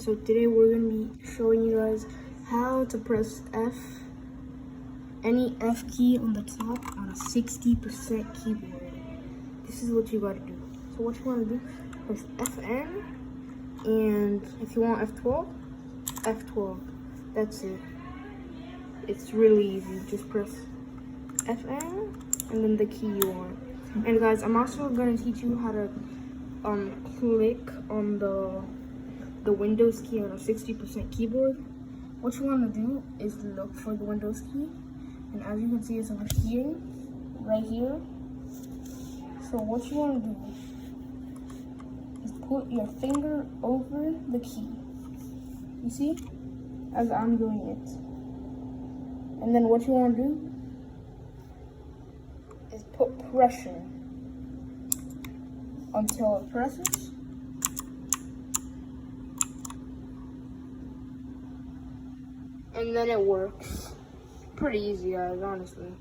So today we're going to be showing you guys how to press any F key on the top on a 60% keyboard. This is what you got to do. So what you want to do, press FN, and if you want F12, F12. That's it. It's really easy. Just press FN and then the key you want. And guys, I'm also going to teach you how to click on the Windows key on a 60% keyboard. What you want to do is look for the Windows key, and as you can see, it's over here, right here. So what you want to do is put your finger over the key. You see, as I'm doing it. And then what you want to do is put pressure until it presses. And then it works. Pretty easy, guys, honestly.